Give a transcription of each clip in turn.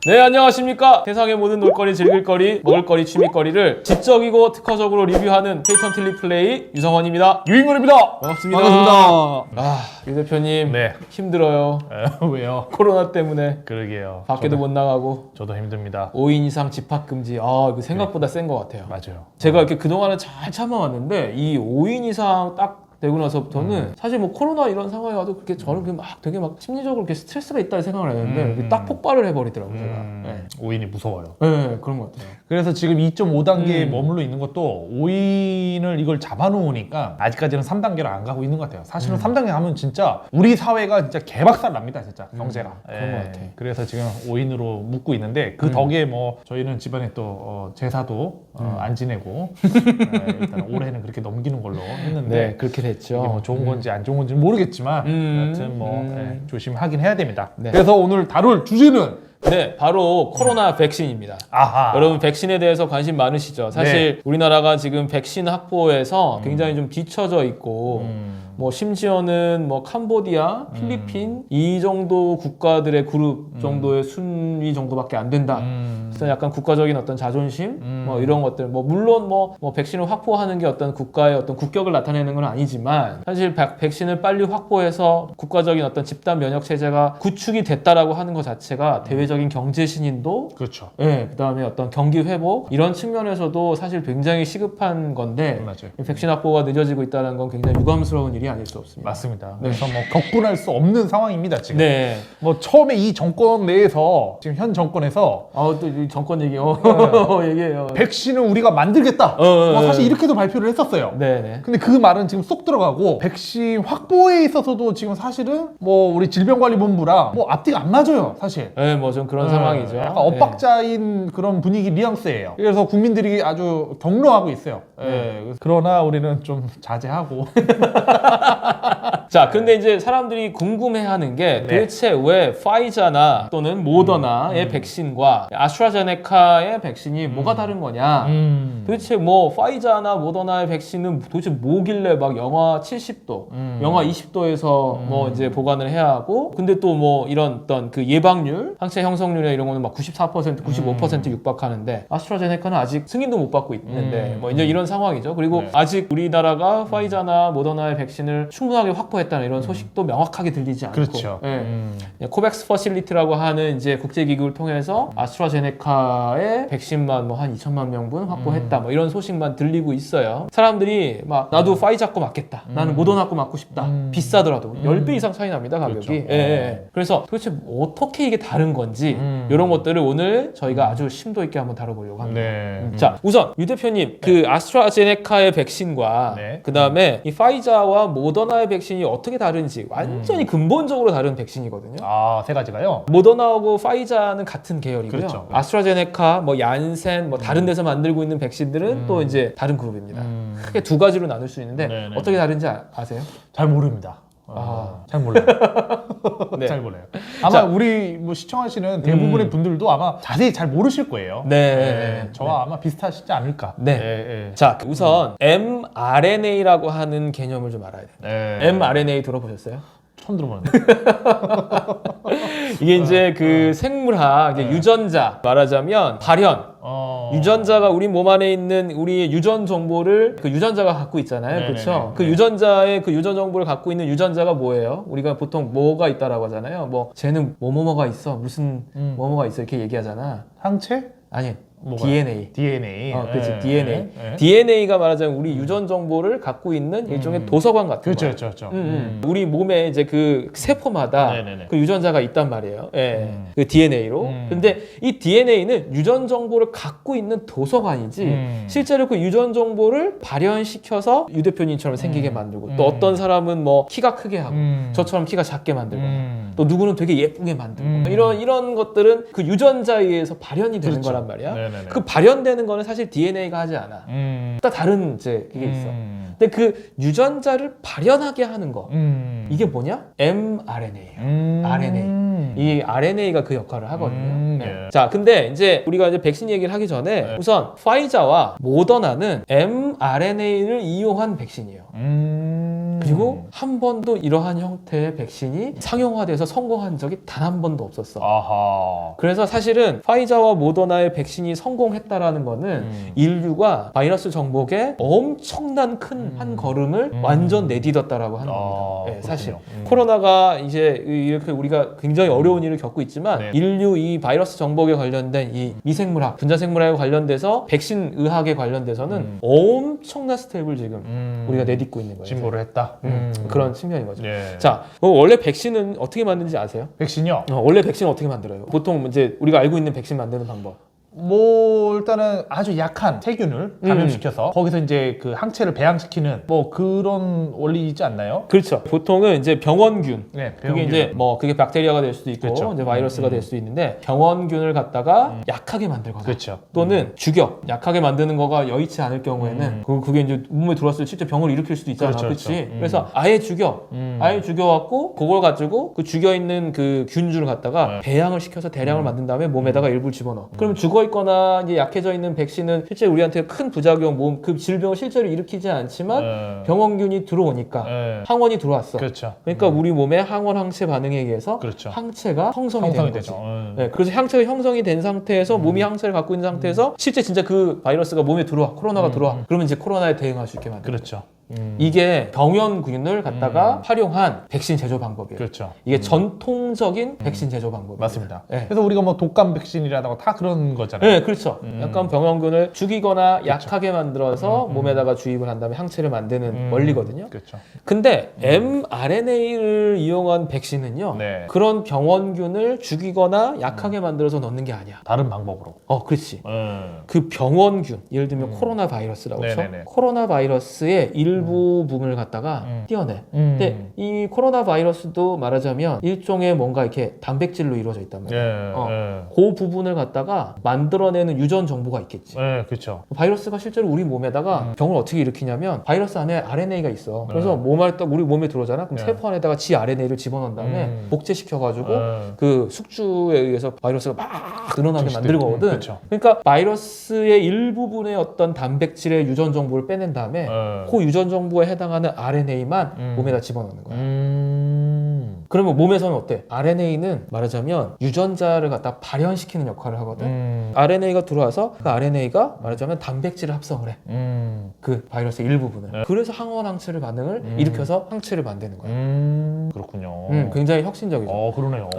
네, 안녕하십니까. 세상의 모든 놀거리, 즐길거리, 먹을거리, 취미거리를 지적이고 특허적으로 리뷰하는 케이턴틸리 플레이 유성원입니다. 유인걸입니다. 반갑습니다. 반갑습니다. 유 대표님 네. 힘들어요. 왜요? 코로나 때문에 그러게요. 밖에도 못 나가고 저도 힘듭니다. 5인 이상 집합금지. 이거 생각보다 센 것 같아요. 맞아요. 제가 이렇게 그동안은 잘 참아왔는데 이 5인 이상 딱 되고 나서부터는 사실 뭐 코로나 이런 상황이 와도 그렇게 저는 그냥 막 되게 막 심리적으로 이렇게 스트레스가 있다는 생각을 했는데 이렇게 딱 폭발을 해버리더라고요. 제가. 네. 5인이 무서워요. 네, 그런 것 같아요. 그래서 지금 2.5단계에 머물러 있는 것도 5인을 이걸 잡아놓으니까 아직까지는 3단계로 안 가고 있는 것 같아요. 사실은 3단계 가면 진짜 우리 사회가 진짜 개박살 납니다. 진짜 경제가. 그런 것 같아요. 그래서 지금 5인으로 묶고 있는데 그 덕에 뭐 저희는 집안에 또 제사도 안 지내고 일단 올해는 그렇게 넘기는 걸로 했는데 네, 그렇게 됐죠. 이게 뭐 좋은 건지 안 좋은 건지는 모르겠지만 여하튼 뭐 조심하긴 해야 됩니다. 네. 그래서 오늘 다룰 주제는 네, 바로 코로나 백신입니다. 아하. 여러분 백신에 대해서 관심 많으시죠? 사실 우리나라가 지금 백신 확보에서 굉장히 좀 뒤처져 있고 뭐 심지어는 뭐 캄보디아, 필리핀 이 정도 국가들의 그룹 정도의 순위 정도밖에 안 된다. 그래서 약간 국가적인 어떤 자존심 뭐 이런 것들 뭐 물론 뭐 백신을 확보하는 게 어떤 국가의 어떤 국격을 나타내는 건 아니지만 사실 백신을 빨리 확보해서 국가적인 어떤 집단 면역 체제가 구축이 됐다라고 하는 것 자체가 대외적인 경제 신인도 그렇죠. 네, 그다음에 어떤 경기 회복 이런 측면에서도 사실 굉장히 시급한 건데 맞아요. 이 백신 확보가 늦어지고 있다는 건 굉장히 유감스러운 일이 아닐 수 없습니다. 맞습니다. 그래서 뭐 격분할 수 없는 상황입니다 지금. 네. 뭐 처음에 이 정권 내에서 지금 현 정권에서 또 이 정권 얘기요. 얘기해요. 백신을 우리가 만들겠다. 뭐 사실 이렇게도 발표를 했었어요. 네네. 근데 그 말은 지금 쏙 들어가고 백신 확보에 있어서도 지금 사실은 뭐 우리 질병관리본부랑 뭐 앞뒤가 안 맞아요 사실. 네, 뭐 좀 그런 상황이죠. 약간 엇박자인 그런 분위기 뉘앙스예요. 그래서 국민들이 아주 격노하고 있어요. 그러나 우리는 좀 자제하고. 자, 근데 이제 사람들이 궁금해하는 게 도대체 왜 파이자나 또는 모더나의 백신과 아스트라제네카의 백신이 뭐가 다른 거냐? 도대체 뭐 파이자나 모더나의 백신은 도대체 뭐길래 막 영하 70도, 영하 20도에서 뭐 이제 보관을 해야 하고, 근데 또 뭐 이런 어떤 그 예방률, 항체 형성률이나 이런 거는 막 94%, 95% 육박하는데 아스트라제네카는 아직 승인도 못 받고 있는데 뭐 이제 이런 상황이죠. 그리고 아직 우리나라가 파이자나 모더나의 백신을 충분하게 확보했다는 이런 소식도 명확하게 들리지 않고, 그렇죠. 코백스 퍼실리티라고 하는 이제 국제기구를 통해서 아스트라제네카의 백신만 뭐 한 2천만 명분 확보했다 뭐 이런 소식만 들리고 있어요. 사람들이 막 나도 파이자 거 맞겠다, 나는 모더나 거 맞고 싶다, 비싸더라도 10배 이상 차이 납니다 가격이. 그렇죠. 그래서 도대체 어떻게 이게 다른 건지 이런 것들을 오늘 저희가 아주 심도 있게 한번 다뤄보려고 합니다. 자, 우선 유 대표님 그 아스트라제네카의 백신과 그 다음에 이 파이자와 모더나의 백신이 어떻게 다른지 완전히 근본적으로 다른 백신이거든요. 세 가지가요? 모더나하고 파이자는 같은 계열이고요. 그렇죠. 아스트라제네카, 뭐 얀센, 뭐 다른 데서 만들고 있는 백신들은 또 이제 다른 그룹입니다. 크게 두 가지로 나눌 수 있는데 네네. 어떻게 다른지 아세요? 잘 모릅니다. 잘 몰라요. 네. 잘 몰라요. 아마 우리 뭐 시청하시는 대부분의 분들도 아마 자세히 잘 모르실 거예요. 저와 아마 비슷하시지 않을까. 자, 우선 mRNA라고 하는 개념을 좀 알아야 돼요. mRNA 들어보셨어요? 처음 들어보는데. 이게 이제 그 생물학 이제 유전자 말하자면 발현. 유전자가 우리 몸 안에 있는 우리의 유전 정보를 그 유전자가 갖고 있잖아요. 그렇죠? 그 유전자의 그 유전 정보를 갖고 있는 유전자가 뭐예요? 우리가 보통 뭐가 있다라고 하잖아요. 뭐 쟤는 뭐뭐뭐가 있어. 무슨 뭐뭐가 있어. 이렇게 얘기하잖아. 항체? 아니. 뭐가? DNA. DNA. 그렇지. DNA. DNA가 말하자면 우리 유전 정보를 갖고 있는 일종의 도서관 같은 거예요. 그렇죠. 우리 몸에 이제 그 세포마다 그 유전자가 있단 말이에요. 그 DNA로. 근데 이 DNA는 유전 정보를 갖고 있는 도서관이지 실제로 그 유전 정보를 발현시켜서 유 대표님처럼 생기게 만들고 또 어떤 사람은 뭐 키가 크게 하고 저처럼 키가 작게 만들고 또 누구는 되게 예쁘게 만들고 이런 것들은 그 유전자에 의해서 발현이 되는 거란 말이야. 그 발현되는 거는 사실 DNA가 하지 않아. 딱 다른 이제 그게 있어. 근데 그 유전자를 발현하게 하는 거 이게 뭐냐? mRNA예요. RNA. 이 RNA가 그 역할을 하거든요. 자, 근데 이제 우리가 이제 백신 얘기를 하기 전에 우선 파이자와 모더나는 mRNA를 이용한 백신이에요. 그리고 한 번도 이러한 형태의 백신이 상용화돼서 성공한 적이 단 한 번도 없었어. 아하. 그래서 사실은 파이자와 모더나의 백신이 성공했다라는 거는 인류가 바이러스 정복에 엄청난 큰 한 걸음을 완전 내딛었다라고 하는 겁니다. 네, 사실 코로나가 이제 이렇게 우리가 굉장히 어려운 일을 겪고 있지만 네. 인류 이 바이러스 정복에 관련된 이 미생물학, 분자생물학에 관련돼서 백신 의학에 관련돼서는 엄청난 스텝을 지금 우리가 내딛고 있는 거예요. 진보를 했다. 그런 측면인 거죠. 예. 자, 원래 백신은 어떻게 만드는지 아세요? 백신이요? 원래 백신은 어떻게 만들어요? 보통 이제 우리가 알고 있는 백신 만드는 방법. 뭐 일단은 아주 약한 세균을 감염시켜서 거기서 이제 그 항체를 배양시키는 뭐 그런 원리이지 않나요? 그렇죠. 보통은 이제 병원균. 네, 그게 이제 뭐 그게 박테리아가 될 수도 있고 그렇죠. 이제 바이러스가 될 수도 있는데 병원균을 갖다가 약하게 만들거나 그렇죠. 또는 죽여 약하게 만드는 거가 여의치 않을 경우에는 그게 이제 몸에 들어왔을 때 실제 병을 일으킬 수도 있잖아. 그렇죠, 그렇지? 그렇죠. 그래서 아예 죽여갖고 그걸 가지고 그 죽여 있는 그 균주를 갖다가 배양을 시켜서 대량을 만든 다음에 몸에다가 일부를 집어넣어. 그러면 죽어 있거나 이제 약해져 있는 백신은 실제 우리한테 큰 부작용, 몸 그 질병을 실제로 일으키지 않지만 병원균이 들어오니까 항원이 들어왔어. 그렇죠. 그러니까 우리 몸의 항원 항체 반응에 의해서 그렇죠. 항체가 형성이 되는 거죠. 되죠. 네, 그래서 항체가 형성이 된 상태에서 몸이 항체를 갖고 있는 상태에서 실제 진짜 그 바이러스가 몸에 들어와, 코로나가 들어와. 그러면 이제 코로나에 대응할 수 있게 만들어. 그렇죠. 이게 병원균을 갖다가 활용한 백신 제조 방법이에요. 그렇죠. 이게 전통적인 백신 제조 방법이에요. 맞습니다. 네. 그래서 우리가 뭐 독감 백신이라든가 다 그런 거잖아요. 네, 그렇죠. 약간 병원균을 죽이거나 약하게 만들어서 몸에다가 주입을 한 다음에 항체를 만드는 원리거든요. 그렇죠. 근데 mRNA를 이용한 백신은요. 네. 그런 병원균을 죽이거나 약하게 만들어서 넣는 게 아니야. 다른 방법으로. 그렇지. 그 병원균, 예를 들면 코로나 바이러스라고 쳐. 네네네. 코로나 바이러스의 일부 부분을 갖다가 띄어내. 근데 이 코로나 바이러스도 말하자면 일종의 뭔가 이렇게 단백질로 이루어져 있단 말이야. 그 부분을 갖다가 만들어내는 유전 정보가 있겠지. 네, 그렇죠. 바이러스가 실제로 우리 몸에다가 병을 어떻게 일으키냐면 바이러스 안에 RNA가 있어. 그래서 몸에 딱 우리 몸에 들어오잖아. 그럼 세포 안에다가 지 RNA를 집어넣은 다음에 복제시켜가지고 그 숙주에 의해서 바이러스가 막 늘어나게 만들거든. 그쵸. 그러니까 바이러스의 일부분의 어떤 단백질의 유전 정보를 빼낸 다음에 그 유전 정보에 해당하는 RNA만 몸에다 집어넣는 거야. 그러면 몸에서는 어때? RNA는 말하자면 유전자를 갖다 발현시키는 역할을 하거든. RNA가 들어와서 그 RNA가 말하자면 단백질을 합성을 해. 그 바이러스의 일부분을. 그래서 항원 항체를 반응을 일으켜서 항체를 만드는 거야. 그렇군요. 굉장히 혁신적이죠. 그러네요.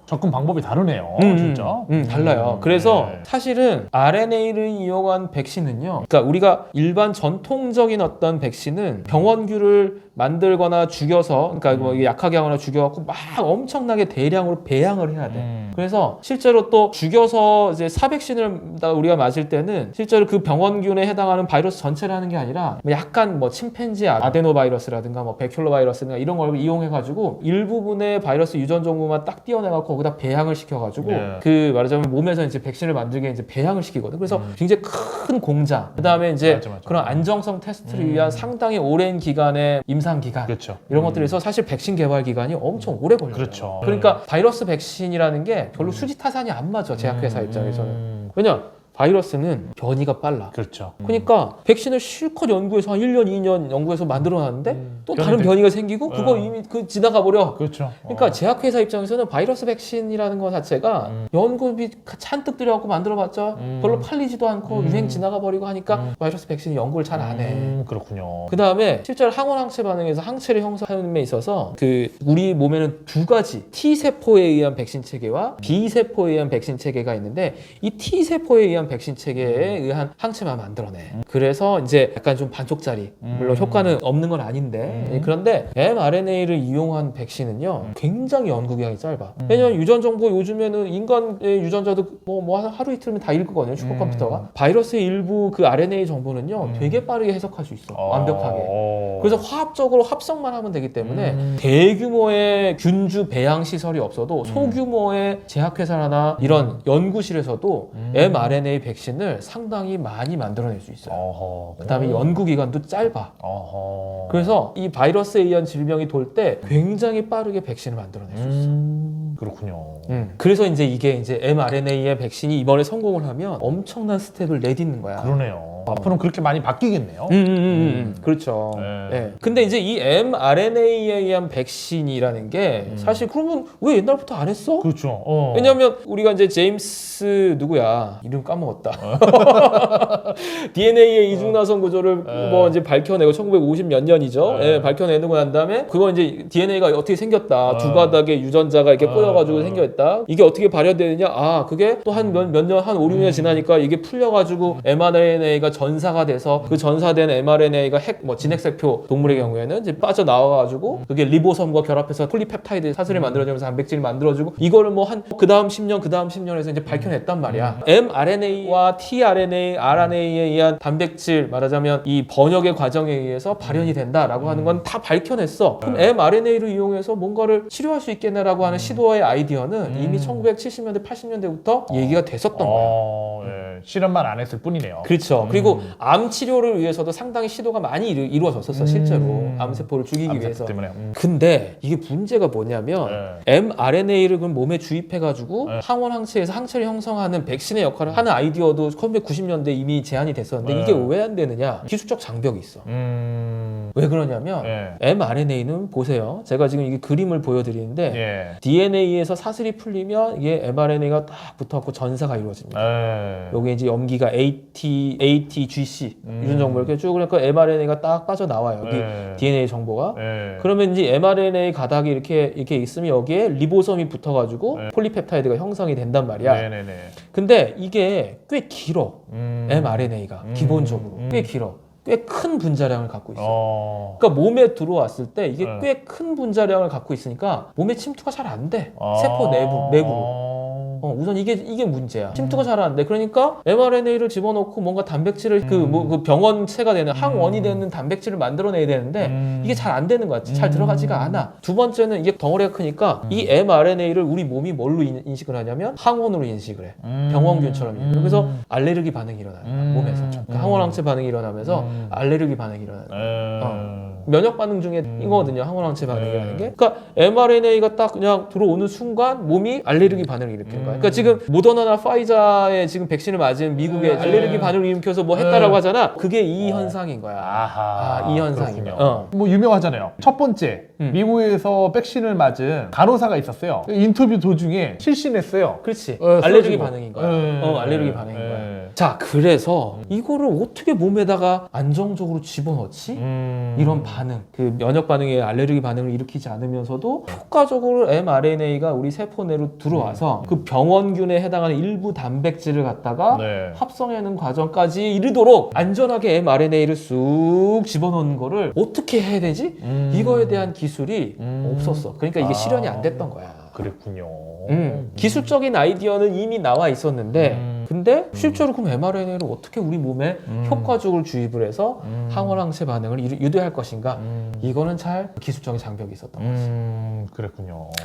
접근 방법이 다르네요. 진짜. 달라요. 그래서 사실은 RNA를 이용한 백신은요. 그러니까 우리가 일반 전통적인 어떤 백신은 병원균을 만들거나 죽여서, 그러니까 뭐 이게 약하게 하거나 죽여갖고 막 엄청나게 대량으로 배양을 해야 돼. 그래서 실제로 또 죽여서 이제 사백신을 우리가 맞을 때는 실제로 그 병원균에 해당하는 바이러스 전체를 하는 게 아니라 뭐 약간 뭐 침팬지 아데노바이러스라든가 뭐 베큘로바이러스라든가 이런 걸 이용해가지고 일부분의 바이러스 유전 정보만 딱 띄어내갖고 거기다 배양을 시켜가지고 그 말하자면 몸에서 이제 백신을 만들게 이제 배양을 시키거든. 그래서 굉장히 큰 공장. 그 다음에 이제 맞아. 그런 안정성 테스트를 위한 상당히 오랜 기간의 임상 기간 그렇죠. 이런 것들에서 사실 백신 개발 기간이 엄청 오래 걸려요. 그렇죠. 그러니까 바이러스 백신이라는 게 별로 수지타산이 안 맞아. 제약회사 입장에서는. 왜냐? 바이러스는 변이가 빨라. 그렇죠. 그러니까 백신을 실컷 연구해서 한 1년, 2년 연구해서 만들어놨는데 또 다른 변이가 생기고 그거 이미 지나가 버려. 그렇죠. 그러니까 제약회사 입장에서는 바이러스 백신이라는 것 자체가 연구비 잔뜩 들여갖고 만들어봤자 별로 팔리지도 않고 유행 지나가 버리고 하니까 바이러스 백신이 연구를 잘 안 해. 그렇군요. 그 다음에 실제로 항원 항체 반응에서 항체를 형성하는 데 있어서 그 우리 몸에는 두 가지 T 세포에 의한 백신 체계와 B 세포에 의한 백신 체계가 있는데 이 T 세포에 의한 백신 체계에 의한 항체만 만들어내. 그래서 이제 약간 좀 반쪽짜리. 물론 효과는 없는 건 아닌데 그런데 mRNA를 이용한 백신은요 굉장히 연구 기간이 짧아. 왜냐면 유전 정보 요즘에는 인간의 유전자도 뭐 하루 이틀이면 다 읽거든요. 슈퍼컴퓨터가. 바이러스의 일부 그 RNA 정보는요 되게 빠르게 해석할 수 있어. 완벽하게. 그래서 화합적으로 합성만 하면 되기 때문에 대규모의 균주 배양 시설이 없어도 소규모의 제약회사나 이런 연구실에서도 mRNA 백신을 상당히 많이 만들어낼 수 있어요. 그다음에 연구 기간도 짧아. 그래서 이 바이러스에 의한 질병이 돌 때 굉장히 빠르게 백신을 만들어낼 수 있어. 그렇군요. 그래서 이제 이게 이제 mRNA의 백신이 이번에 성공을 하면 엄청난 스텝을 내딛는 거야. 그러네요. 앞으로는 그렇게 많이 바뀌겠네요. 그렇죠. 네. 네. 근데 이제 이 mRNA에 의한 백신이라는 게 사실 그러면 왜 옛날부터 안 했어? 그렇죠. 왜냐하면 우리가 이제 제임스 누구야 이름 까먹었다. DNA의 이중나선 구조를 뭐 이제 밝혀내고 1950 몇 년이죠. 예, 밝혀내고 난 다음에 그거 이제 DNA가 어떻게 생겼다. 두 가닥의 유전자가 이렇게 꼬여가지고 생겼다. 이게 어떻게 발현되느냐? 아 그게 또 한 몇 년, 한 5, 6년 지나니까 이게 풀려가지고 mRNA가 전사가 돼서 그 전사된 mRNA가 뭐 진핵세포 동물의 경우에는 이제 빠져나와가지고 그게 리보솜과 결합해서 폴리펩타이드 사슬이 만들어지면서 단백질이 만들어지고 이거를 뭐 한 그 다음 10년, 그 다음 10년에서 이제 밝혀냈단 말이야. mRNA와 tRNA, RNA에 의한 단백질 말하자면 이 번역의 과정에 의해서 발현이 된다라고 하는 건 다 밝혀냈어. 그럼 mRNA를 이용해서 뭔가를 치료할 수 있겠네라고 하는 시도의 아이디어는 이미 1970년대, 80년대부터 얘기가 됐었던 거야. 예. 실험만 안 했을 뿐이네요. 그렇죠. 그리고 암 치료를 위해서도 상당히 시도가 많이 이루어졌었어. 실제로 암세포를 죽이기 위해서. 때문에. 근데 이게 문제가 뭐냐면 mRNA를 그럼 몸에 주입해가지고 항원 항체에서 항체를 형성하는 백신의 역할을 하는 아이디어도 1990년대 이미 제안이 됐었는데 이게 왜 안 되느냐? 기술적 장벽이 있어. 왜 그러냐면 mRNA는 보세요. 제가 지금 이게 그림을 보여드리는데 DNA에서 사슬이 풀리면 이게 mRNA가 딱 붙어갖고 전사가 이루어집니다. 여기 이제 염기가 ATGC 유전 정보 이렇게 쭉 그러니까 mRNA가 딱 빠져나와요. 여기 DNA 정보가. 그러면 이제 mRNA 가닥이 이렇게 있으면 여기에 리보솜이 붙어가지고 폴리펩타이드가 형성이 된단 말이야. 근데 이게 꽤 길어. mRNA가 기본적으로 꽤 길어. 꽤 큰 분자량을 갖고 있어. 그러니까 몸에 들어왔을 때 이게 꽤 큰 분자량을 갖고 있으니까 몸에 침투가 잘 안 돼. 세포 내부로. 우선 이게 문제야. 침투가 잘 안 돼. 그러니까 mRNA를 집어넣고 뭔가 단백질을 그 병원체가 되는 항원이 되는 단백질을 만들어내야 되는데 이게 잘 안 되는 거야. 잘 들어가지가 않아. 두 번째는 이게 덩어리가 크니까 이 mRNA를 우리 몸이 뭘로 인식을 하냐면 항원으로 인식을 해. 병원균처럼. 그래서 알레르기 반응이 일어나요. 몸에서. 그러니까 항원 항체 반응이 일어나면서 알레르기 반응이 일어나요. 면역 반응 중에 이거거든요. 항원 항체 반응이라는 게. 그러니까 mRNA가 딱 그냥 들어오는 순간 몸이 알레르기 반응을 일으키는 거야. 그러니까 지금 모더나나 파이자의 지금 백신을 맞은 미국의 알레르기 반응을 일으켜서 뭐 했다라고 하잖아. 그게 이 현상인 거야. 이 현상이요. 뭐 유명하잖아요. 첫 번째 미국에서 백신을 맞은 간호사가 있었어요. 인터뷰 도중에 실신했어요. 그렇지. 알레르기 반응인 거야. 알레르기 반응인 거야. 자, 그래서 이거를 어떻게 몸에다가 안정적으로 집어넣지? 이런 반응, 그 면역 반응에 알레르기 반응을 일으키지 않으면서도 효과적으로 mRNA가 우리 세포 내로 들어와서 그 병원균에 해당하는 일부 단백질을 갖다가 합성하는 과정까지 이르도록 안전하게 mRNA를 쑥 집어넣는 거를 어떻게 해야 되지? 이거에 대한 기술이 없었어. 그러니까 이게 실현이 안 됐던 거야. 그랬군요. 기술적인 아이디어는 이미 나와 있었는데 근데 실제로 그럼 mRNA를 어떻게 우리 몸에 효과적으로 주입을 해서 항원 항체 반응을 유도할 것인가? 이거는 잘 기술적인 장벽이 있었던 거지. 그랬군요.